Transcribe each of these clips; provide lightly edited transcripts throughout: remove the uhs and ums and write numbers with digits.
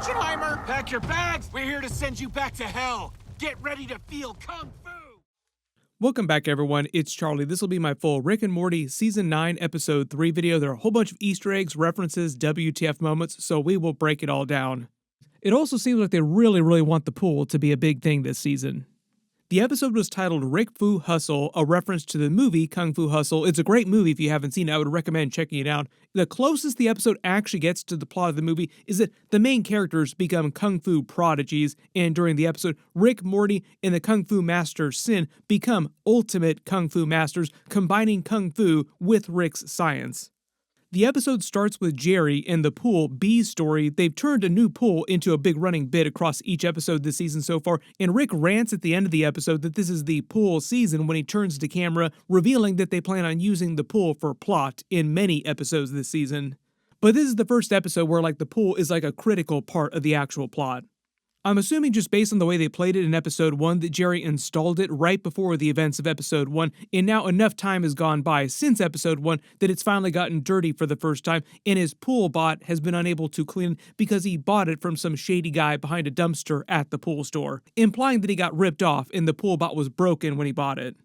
Schottenheimer! Pack your bags! We're here to send you back to hell! Get ready to feel Kung Fu! Welcome back, everyone. It's Charlie. This will be my full Rick and Morty Season 9, Episode 3 video. There are a whole bunch of Easter eggs, references, WTF moments, so we will break it all down. It also seems like they really want the pool to be a big thing this season. The episode was titled Rick Fu Hustle, a reference to the movie Kung Fu Hustle. It's a great movie. If you haven't seen it, I would recommend checking it out. The closest the episode actually gets to the plot of the movie is that the main characters become Kung Fu prodigies, and during the episode, Rick, Morty, and the Kung Fu Master Sin become ultimate Kung Fu masters, combining Kung Fu with Rick's science. The episode starts with Jerry and the pool B story. They've turned a new pool into a big running bit across each episode this season so far, and Rick rants at the end of the episode that this is the pool season when he turns to camera, revealing that they plan on using the pool for plot in many episodes this season. But this is the first episode where the pool is a critical part of the actual plot. I'm assuming just based on the way they played it in episode 1 that Jerry installed it right before the events of episode 1, and now enough time has gone by since episode 1 that it's finally gotten dirty for the first time, and his pool bot has been unable to clean because he bought it from some shady guy behind a dumpster at the pool store, implying that he got ripped off and the pool bot was broken when he bought it.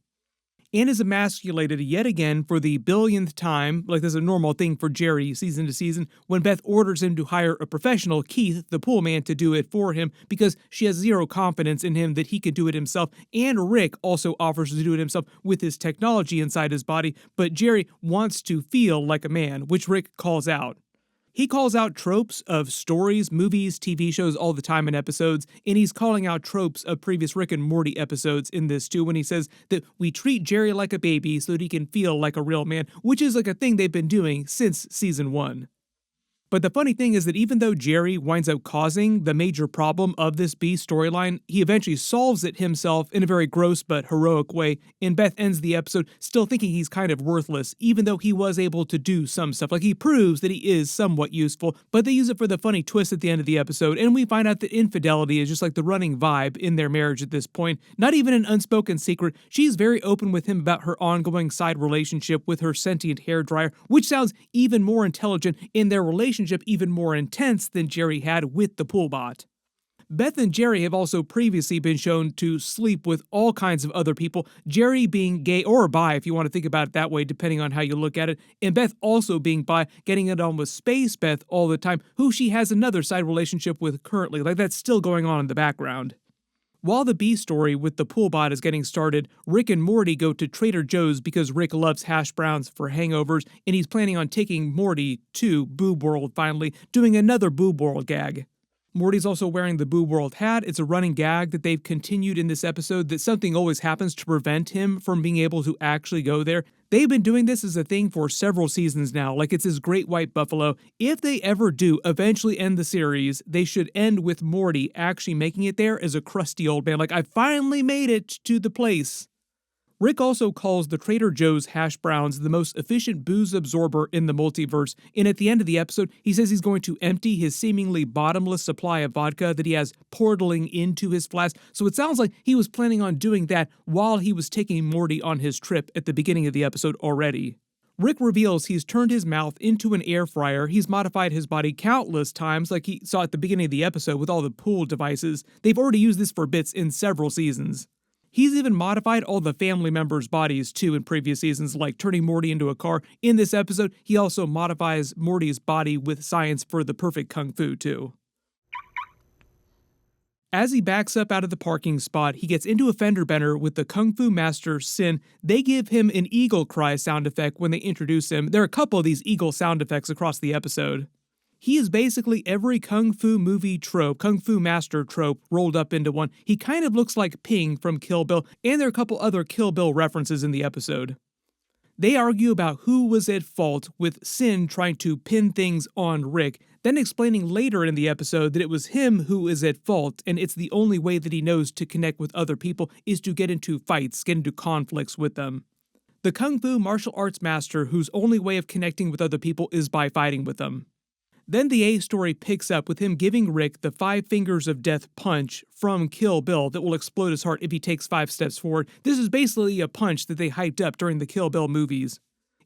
And is emasculated yet again for the billionth time, like there's a normal thing for Jerry season to season, when Beth orders him to hire a professional, Keith, the pool man, to do it for him because she has zero confidence in him that he could do it himself, and Rick also offers to do it himself with his technology inside his body, but Jerry wants to feel like a man, which Rick calls out. He calls out tropes of stories, movies, TV shows all the time in episodes, and he's calling out tropes of previous Rick and Morty episodes in this too when he says that we treat Jerry like a baby so that he can feel like a real man, which is a thing they've been doing since season 1. But the funny thing is that even though Jerry winds up causing the major problem of this B storyline, he eventually solves it himself in a very gross but heroic way, and Beth ends the episode still thinking he's kind of worthless, even though he was able to do some stuff. He proves that he is somewhat useful, but they use it for the funny twist at the end of the episode, and we find out that infidelity is just the running vibe in their marriage at this point. Not even an unspoken secret. She's very open with him about her ongoing side relationship with her sentient hairdryer, which sounds even more intelligent in their relationship, even more intense than Jerry had with the pool bot. Beth and Jerry have also previously been shown to sleep with all kinds of other people, Jerry being gay or bi if you want to think about it that way depending on how you look at it, and Beth also being bi, getting it on with Space Beth all the time, who she has another side relationship with currently, that's still going on in the background. While the B story with the pool bot is getting started, Rick and Morty go to Trader Joe's because Rick loves hash browns for hangovers, and he's planning on taking Morty to Boob World finally, doing another Boob World gag. Morty's also wearing the Boob World hat. It's a running gag that they've continued in this episode that something always happens to prevent him from being able to actually go there. They've been doing this as a thing for several seasons now, it's his great white buffalo. If they ever do eventually end the series, they should end with Morty actually making it there as a crusty old man, I finally made it to the place. Rick also calls the Trader Joe's hash browns the most efficient booze absorber in the multiverse, and at the end of the episode, he says he's going to empty his seemingly bottomless supply of vodka that he has portaling into his flask, so it sounds like he was planning on doing that while he was taking Morty on his trip at the beginning of the episode already. Rick reveals he's turned his mouth into an air fryer, he's modified his body countless times like he saw at the beginning of the episode with all the pool devices. They've already used this for bits in several seasons. He's even modified all the family members' bodies too in previous seasons, like turning Morty into a car. In this episode, he also modifies Morty's body with science for the perfect kung fu too. As he backs up out of the parking spot, he gets into a fender bender with the Kung Fu Master Sin. They give him an eagle cry sound effect when they introduce him. There are a couple of these eagle sound effects across the episode. He is basically every Kung Fu movie trope, Kung Fu Master trope, rolled up into one. He kind of looks like Ping from Kill Bill, and there are a couple other Kill Bill references in the episode. They argue about who was at fault, with Sin trying to pin things on Rick, then explaining later in the episode that it was him who is at fault, and it's the only way that he knows to connect with other people is to get into fights, get into conflicts with them. The Kung Fu martial arts master whose only way of connecting with other people is by fighting with them. Then the A story picks up with him giving Rick the 5 fingers of death punch from Kill Bill that will explode his heart if he takes 5 steps forward. This is basically a punch that they hyped up during the Kill Bill movies.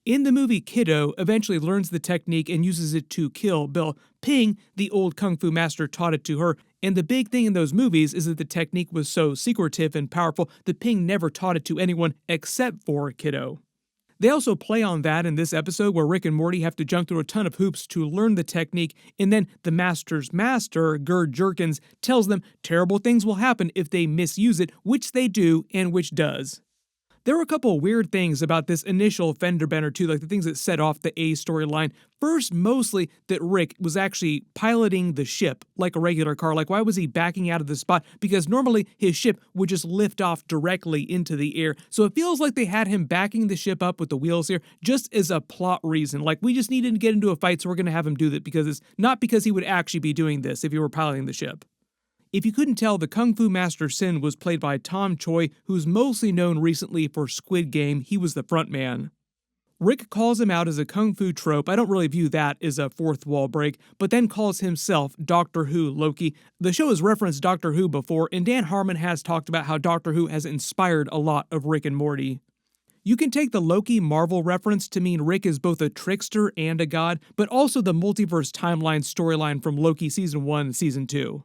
In the movie, Kiddo eventually learns the technique and uses it to kill Bill. Ping, the old kung fu master, taught it to her, and the big thing in those movies is that the technique was so secretive and powerful that Ping never taught it to anyone except for Kiddo. They also play on that in this episode where Rick and Morty have to jump through a ton of hoops to learn the technique, and then the master's master, Gerd Jerkins, tells them terrible things will happen if they misuse it, which they do and which does. There were a couple of weird things about this initial fender bender too, like the things that set off the A storyline. First, mostly that Rick was actually piloting the ship like a regular car. Like, why was he backing out of the spot? Because normally his ship would just lift off directly into the air. So it feels like they had him backing the ship up with the wheels here just as a plot reason. Like, we just needed to get into a fight, so we're going to have him do that, because it's not because he would actually be doing this if he were piloting the ship. If you couldn't tell, the Kung Fu Master Sin was played by Tom Choi, who's mostly known recently for Squid Game. He was the frontman. Rick calls him out as a Kung Fu trope. I don't really view that as a fourth wall break, but then calls himself Doctor Who Loki. The show has referenced Doctor Who before, and Dan Harmon has talked about how Doctor Who has inspired a lot of Rick and Morty. You can take the Loki Marvel reference to mean Rick is both a trickster and a god, but also the multiverse timeline storyline from Loki Season 1 and Season 2.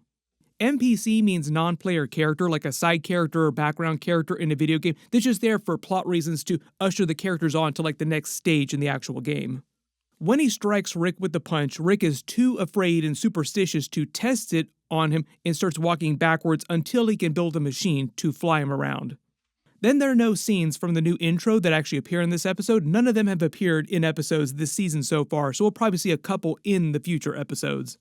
NPC means non-player character, like a side character or background character in a video game that's just there for plot reasons to usher the characters on to like the next stage in the actual game. When he strikes Rick with the punch, Rick is too afraid and superstitious to test it on him and starts walking backwards until he can build a machine to fly him around. Then there are no scenes from the new intro that actually appear in this episode. None of them have appeared in episodes this season so far, so we'll probably see a couple in the future episodes.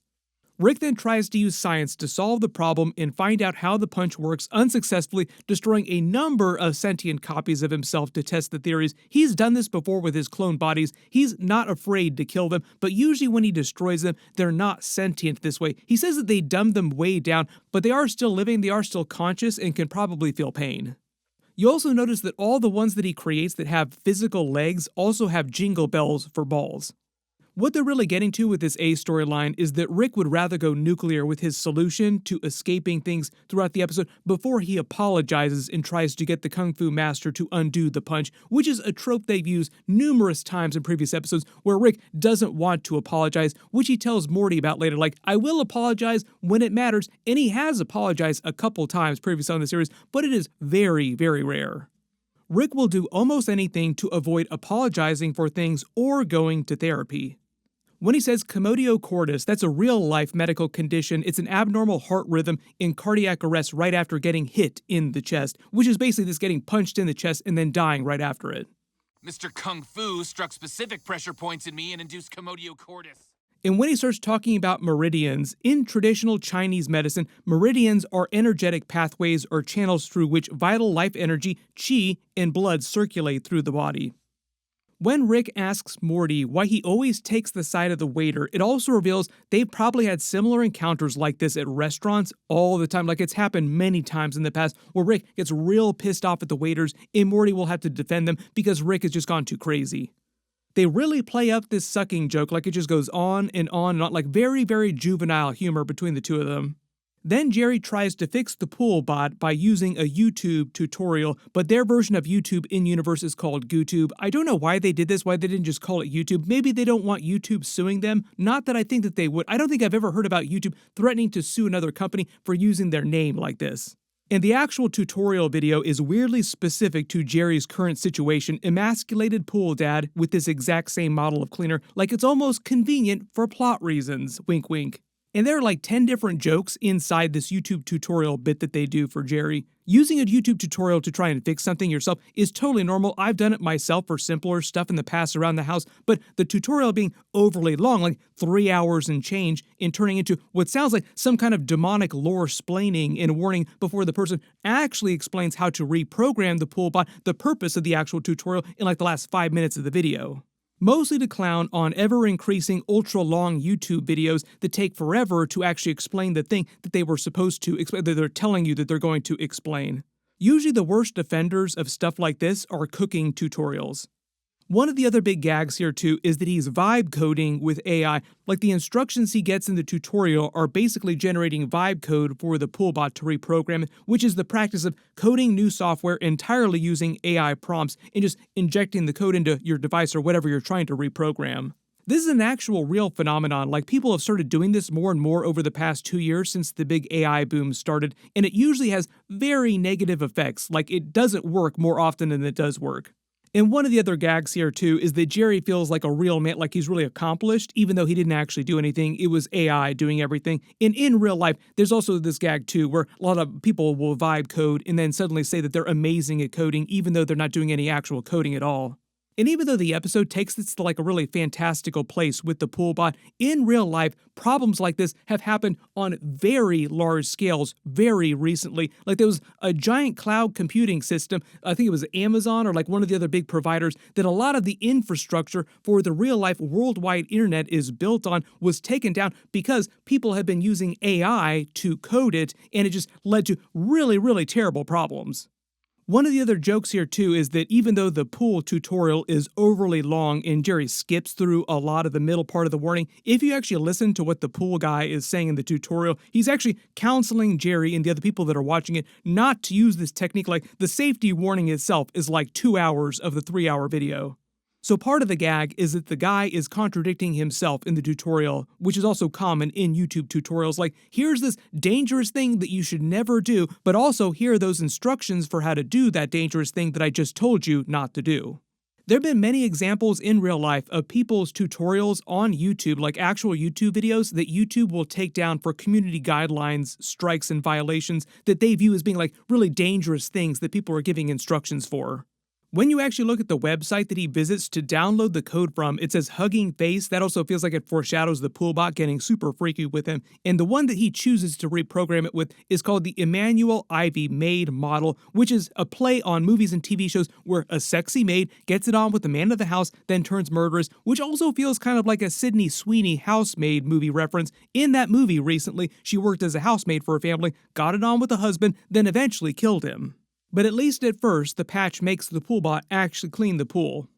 Rick then tries to use science to solve the problem and find out how the punch works, unsuccessfully destroying a number of sentient copies of himself to test the theories. He's done this before with his clone bodies. He's not afraid to kill them, but usually when he destroys them, they're not sentient this way. He says that they dumbed them way down, but they are still living, they are still conscious, and can probably feel pain. You also notice that all the ones that he creates that have physical legs also have jingle bells for balls. What they're really getting to with this A storyline is that Rick would rather go nuclear with his solution to escaping things throughout the episode before he apologizes and tries to get the Kung Fu Master to undo the punch, which is a trope they've used numerous times in previous episodes where Rick doesn't want to apologize, which he tells Morty about later, like, I will apologize when it matters, and he has apologized a couple times previously on the series, but it is very, very rare. Rick will do almost anything to avoid apologizing for things or going to therapy. When he says commotio cordis, that's a real-life medical condition. It's an abnormal heart rhythm in cardiac arrest right after getting hit in the chest, which is basically this getting punched in the chest and then dying right after it. Mr. Kung Fu struck specific pressure points in me and induced commotio cordis. And when he starts talking about meridians, in traditional Chinese medicine, meridians are energetic pathways or channels through which vital life energy, qi, and blood circulate through the body. When Rick asks Morty why he always takes the side of the waiter, it also reveals they've probably had similar encounters like this at restaurants all the time. Like, it's happened many times in the past where Rick gets real pissed off at the waiters and Morty will have to defend them because Rick has just gone too crazy. They really play up this sucking joke, like it just goes on and on and on, like very, very juvenile humor between the two of them. Then Jerry tries to fix the pool bot by using a YouTube tutorial, but their version of YouTube in-universe is called GooTube. I don't know why they did this, why they didn't just call it YouTube. Maybe they don't want YouTube suing them. Not that I think that they would. I don't think I've ever heard about YouTube threatening to sue another company for using their name like this. And the actual tutorial video is weirdly specific to Jerry's current situation, emasculated pool dad with this exact same model of cleaner, like it's almost convenient for plot reasons, wink wink. And there are like 10 different jokes inside this YouTube tutorial bit that they do for Jerry. Using a YouTube tutorial to try and fix something yourself is totally normal. I've done it myself for simpler stuff in the past around the house, but the tutorial being overly long, like 3 hours and change, and turning into what sounds like some kind of demonic lore splaining and warning before the person actually explains how to reprogram the pool bot, the purpose of the actual tutorial in like the last 5 minutes of the video. Mostly to clown on ever-increasing ultra-long YouTube videos that take forever to actually explain the thing that they were supposed to explain, that they're telling you that they're going to explain. Usually the worst offenders of stuff like this are cooking tutorials. One of the other big gags here too is that he's vibe coding with AI, like the instructions he gets in the tutorial are basically generating vibe code for the poolbot to reprogram, which is the practice of coding new software entirely using AI prompts and just injecting the code into your device or whatever you're trying to reprogram. This is an actual real phenomenon, like people have started doing this more and more over the past 2 years since the big AI boom started, and it usually has very negative effects, like it doesn't work more often than it does work. And one of the other gags here too is that Jerry feels like a real man, like he's really accomplished, even though he didn't actually do anything. It was AI doing everything. And in real life, there's also this gag too, where a lot of people will vibe code and then suddenly say that they're amazing at coding, even though they're not doing any actual coding at all. And even though the episode takes this to like a really fantastical place with the poolbot, in real life, problems like this have happened on very large scales very recently. Like there was a giant cloud computing system, I think it was Amazon or like one of the other big providers, that a lot of the infrastructure for the real life worldwide internet is built on was taken down because people have been using AI to code it, and it just led to really, really terrible problems. One of the other jokes here too is that even though the pool tutorial is overly long and Jerry skips through a lot of the middle part of the warning, if you actually listen to what the pool guy is saying in the tutorial, he's actually counseling Jerry and the other people that are watching it not to use this technique. Like the safety warning itself is like 2 hours of the 3-hour video. So part of the gag is that the guy is contradicting himself in the tutorial, which is also common in YouTube tutorials, like, here's this dangerous thing that you should never do, but also here are those instructions for how to do that dangerous thing that I just told you not to do. There have been many examples in real life of people's tutorials on YouTube, like actual YouTube videos that YouTube will take down for community guidelines, strikes, and violations that they view as being like really dangerous things that people are giving instructions for. When you actually look at the website that he visits to download the code from, it says hugging face. That also feels like it foreshadows the poolbot getting super freaky with him. And the one that he chooses to reprogram it with is called the Emmanuel Ivy maid model, which is a play on movies and TV shows where a sexy maid gets it on with the man of the house, then turns murderous, which also feels kind of like a Sydney Sweeney housemaid movie reference. In that movie recently, she worked as a housemaid for a family, got it on with the husband, then eventually killed him. But at least at first, the patch makes the poolbot actually clean the pool.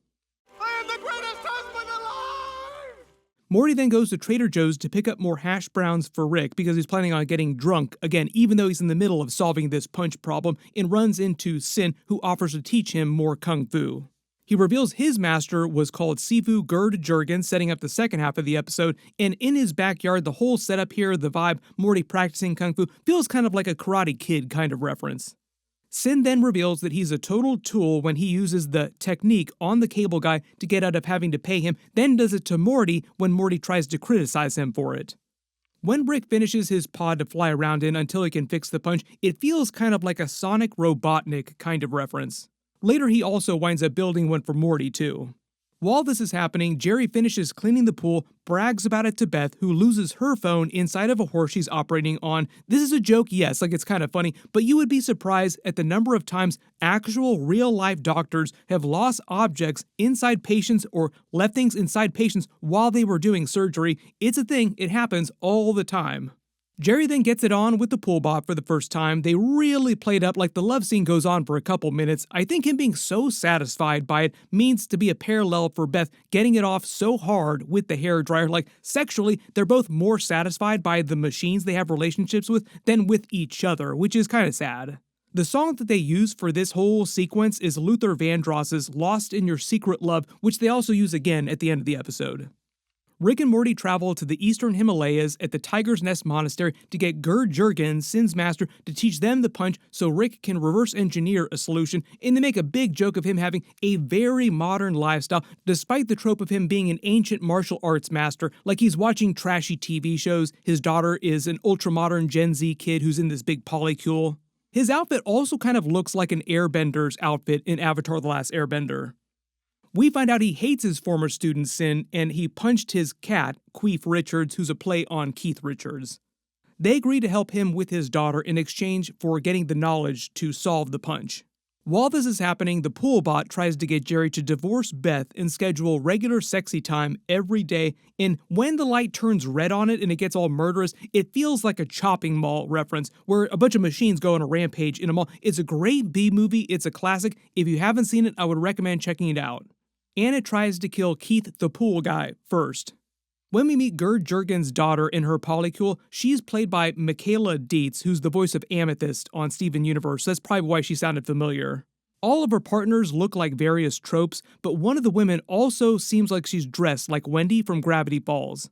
I am the greatest husband alive! Morty then goes to Trader Joe's to pick up more hash browns for Rick because he's planning on getting drunk again, even though he's in the middle of solving this punch problem, and runs into Sin, who offers to teach him more kung fu. He reveals his master was called Sifu Gerd Jurgen, setting up the second half of the episode, and in his backyard, the whole setup here, the vibe, Morty practicing kung fu, feels kind of like a Karate Kid kind of reference. Sin then reveals that he's a total tool when he uses the technique on the cable guy to get out of having to pay him, then does it to Morty when Morty tries to criticize him for it. When Rick finishes his pod to fly around in until he can fix the punch, it feels kind of like a Sonic Robotnik kind of reference. Later he also winds up building one for Morty too. While this is happening, Jerry finishes cleaning the pool, brags about it to Beth, who loses her phone inside of a horse she's operating on. This is a joke, yes, like it's kind of funny, but you would be surprised at the number of times actual real-life doctors have lost objects inside patients or left things inside patients while they were doing surgery. It's a thing, it happens all the time. Jerry then gets it on with the poolbot for the first time. They really played up, like the love scene goes on for a couple minutes. I think him being so satisfied by it means to be a parallel for Beth getting it off so hard with the hairdryer. Like sexually, they're both more satisfied by the machines they have relationships with than with each other, which is kind of sad. The song that they use for this whole sequence is Luther Vandross's Lost in Your Secret Love, which they also use again at the end of the episode. Rick and Morty travel to the eastern Himalayas at the Tiger's Nest Monastery to get Gerd Jurgen, Sin's master, to teach them the punch so Rick can reverse engineer a solution, and they make a big joke of him having a very modern lifestyle, despite the trope of him being an ancient martial arts master, like he's watching trashy TV shows. His daughter is an ultra-modern Gen Z kid who's in this big polycule. His outfit also kind of looks like an airbender's outfit in Avatar: The Last Airbender. We find out he hates his former student Sin, and he punched his cat, Queef Richards, who's a play on Keith Richards. They agree to help him with his daughter in exchange for getting the knowledge to solve the punch. While this is happening, the poolbot tries to get Jerry to divorce Beth and schedule regular sexy time every day, and when the light turns red on it and it gets all murderous, it feels like a chopping mall reference, where a bunch of machines go on a rampage in a mall. It's a great B-movie, it's a classic. If you haven't seen it, I would recommend checking it out. and it tries to kill Keith the pool guy first. When we meet Gerd Jurgens' daughter in her polycule, she's played by Michaela Dietz, who's the voice of Amethyst on Steven Universe. That's probably why she sounded familiar. All of her partners look like various tropes, but one of the women also seems like she's dressed like Wendy from Gravity Falls.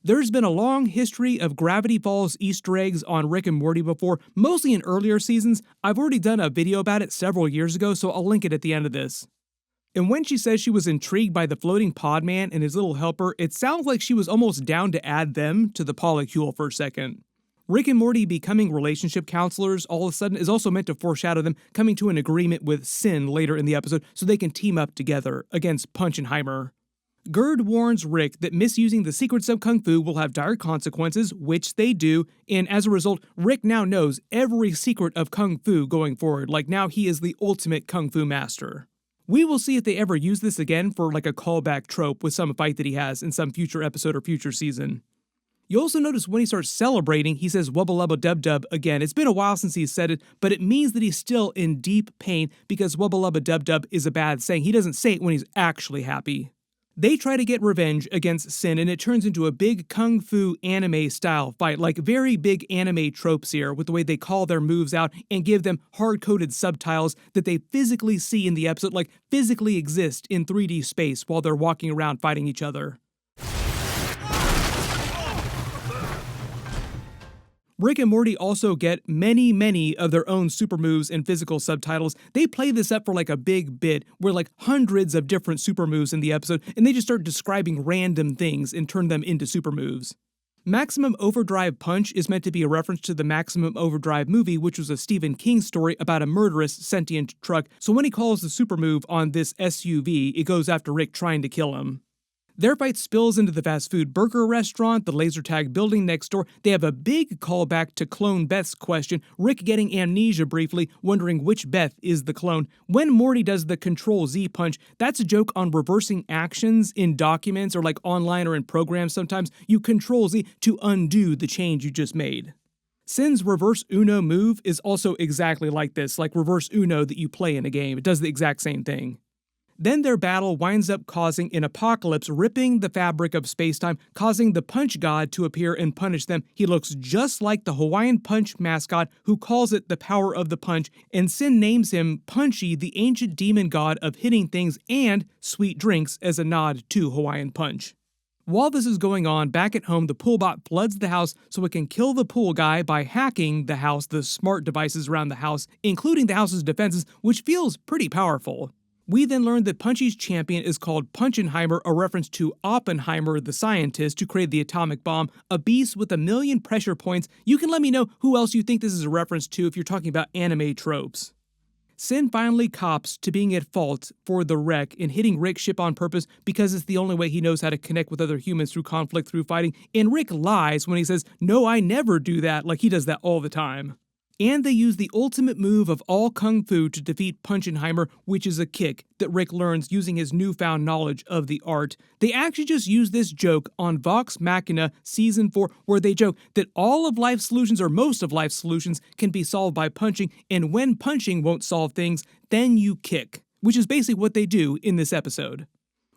There's been a long history of Gravity Falls Easter eggs on Rick and Morty before, mostly in earlier seasons. I've already done a video about it several years ago, so I'll link it at the end of this. And when she says she was intrigued by the floating pod man and his little helper, it sounds like she was almost down to add them to the polycule for a second. Rick and Morty becoming relationship counselors all of a sudden is also meant to foreshadow them coming to an agreement with Sin later in the episode so they can team up together against Punchenheimer. Gerd warns Rick that misusing the secrets of Kung Fu will have dire consequences, which they do, and as a result, Rick now knows every secret of Kung Fu going forward, like now he is the ultimate Kung Fu master. We will see if they ever use this again for like a callback trope with some fight that he has in some future episode or future season. You also notice when he starts celebrating, he says wubba lubba dub dub again. It's been a while since he's said it, but it means that he's still in deep pain because wubba lubba dub dub is a bad saying. He doesn't say it when he's actually happy. They try to get revenge against Sin, and it turns into a big Kung Fu anime-style fight, like very big anime tropes here, with the way they call their moves out and give them hard-coded subtitles that they physically see in the episode, like physically exist in 3D space while they're walking around fighting each other. Rick and Morty also get many of their own super moves and physical subtitles. They play this up for like a big bit, where like hundreds of different super moves in the episode, and they just start describing random things and turn them into super moves. Maximum Overdrive Punch is meant to be a reference to the Maximum Overdrive movie, which was a Stephen King story about a murderous sentient truck, so when he calls the super move on this SUV, it goes after Rick trying to kill him. Their fight spills into the fast food burger restaurant, the laser tag building next door. They have a big callback to Clone Beth's question, Rick getting amnesia briefly, wondering which Beth is the clone. When Morty does the Control-Z punch, that's a joke on reversing actions in documents or like online or in programs sometimes. You Control-Z to undo the change you just made. Sin's reverse Uno move is also exactly like this, like reverse Uno that you play in a game. It does the exact same thing. Then their battle winds up causing an apocalypse, ripping the fabric of spacetime, causing the Punch God to appear and punish them. He looks just like the Hawaiian Punch mascot, who calls it the power of the punch, and Sin names him Punchy, the ancient demon god of hitting things and sweet drinks, as a nod to Hawaiian Punch. While this is going on, back at home, the poolbot floods the house so it can kill the pool guy by hacking the house, the smart devices around the house, including the house's defenses, which feels pretty powerful. We then learned that Punchy's champion is called Punchenheimer, a reference to Oppenheimer, the scientist who created the atomic bomb, a beast with 1,000,000 pressure points. You can let me know who else you think this is a reference to if you're talking about anime tropes. Sin finally cops to being at fault for the wreck and hitting Rick's ship on purpose because it's the only way he knows how to connect with other humans through conflict, through fighting, and Rick lies when he says, "No, I never do that," like he does that all the time. And they use the ultimate move of all Kung Fu to defeat Punchenheimer, which is a kick that Rick learns using his newfound knowledge of the art. They actually just use this joke on Vox Machina Season 4, where they joke that all of life's solutions, or most of life's solutions, can be solved by punching, and when punching won't solve things, then you kick, which is basically what they do in this episode.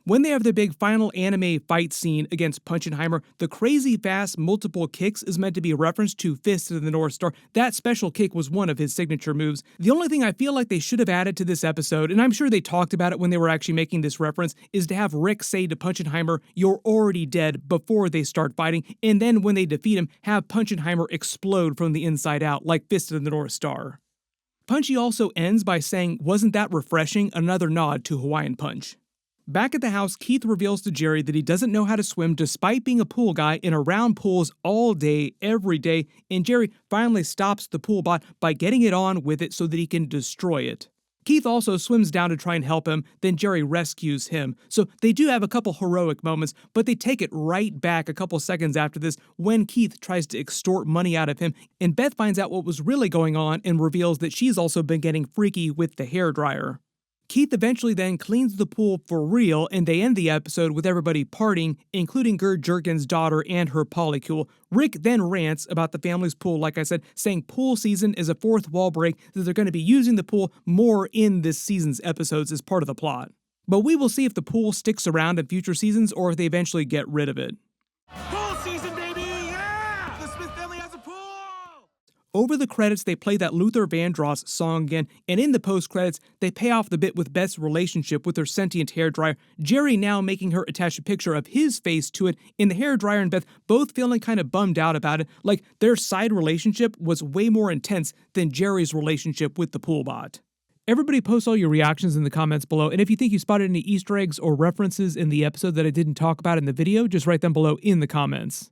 When they have their big final anime fight scene against Punchenheimer, the crazy fast multiple kicks is meant to be a reference to Fist of the North Star. That special kick was one of his signature moves. The only thing I feel like they should have added to this episode, and I'm sure they talked about it when they were actually making this reference, is to have Rick say to Punchenheimer, "You're already dead," before they start fighting, and then when they defeat him, have Punchenheimer explode from the inside out like Fist of the North Star. Punchy also ends by saying, "Wasn't that refreshing?" Another nod to Hawaiian Punch. Back at the house, Keith reveals to Jerry that he doesn't know how to swim despite being a pool guy and around pools all day, every day, and Jerry finally stops the pool bot by getting it on with it so that he can destroy it. Keith also swims down to try and help him, then Jerry rescues him. So they do have a couple heroic moments, but they take it right back a couple seconds after this when Keith tries to extort money out of him, and Beth finds out what was really going on and reveals that she's also been getting freaky with the hairdryer. Keith eventually then cleans the pool for real, and they end the episode with everybody partying, including Gerd Jurgens' daughter and her polycule. Rick then rants about the family's pool, like I said, saying pool season is a fourth wall break, that they're going to be using the pool more in this season's episodes as part of the plot. but we will see if the pool sticks around in future seasons or if they eventually get rid of it. Pool season, baby! Yeah! The Smith family has a pool! Over the credits, they play that Luther Vandross song again, and in the post-credits, they pay off the bit with Beth's relationship with her sentient hairdryer, Jerry now making her attach a picture of his face to it, and the hairdryer and Beth both feeling kind of bummed out about it, like their side relationship was way more intense than Jerry's relationship with the pool bot. Everybody post all your reactions in the comments below, and if you think you spotted any Easter eggs or references in the episode that I didn't talk about in the video, just write them below in the comments.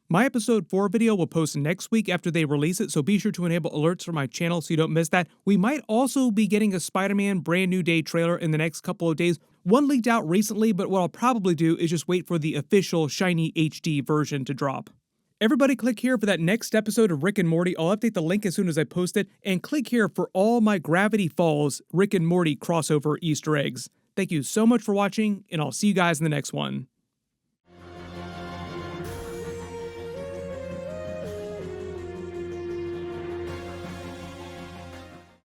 My episode 4 video will post next week after they release it, so be sure to enable alerts for my channel so you don't miss that. We might also be getting a Spider-Man Brand New Day trailer in the next couple of days. One leaked out recently, but what I'll probably do is just wait for the official shiny HD version to drop. Everybody click here for that next episode of Rick and Morty. I'll update the link as soon as I post it, and click here for all my Gravity Falls Rick and Morty crossover Easter eggs. Thank you so much for watching, and I'll see you guys in the next one.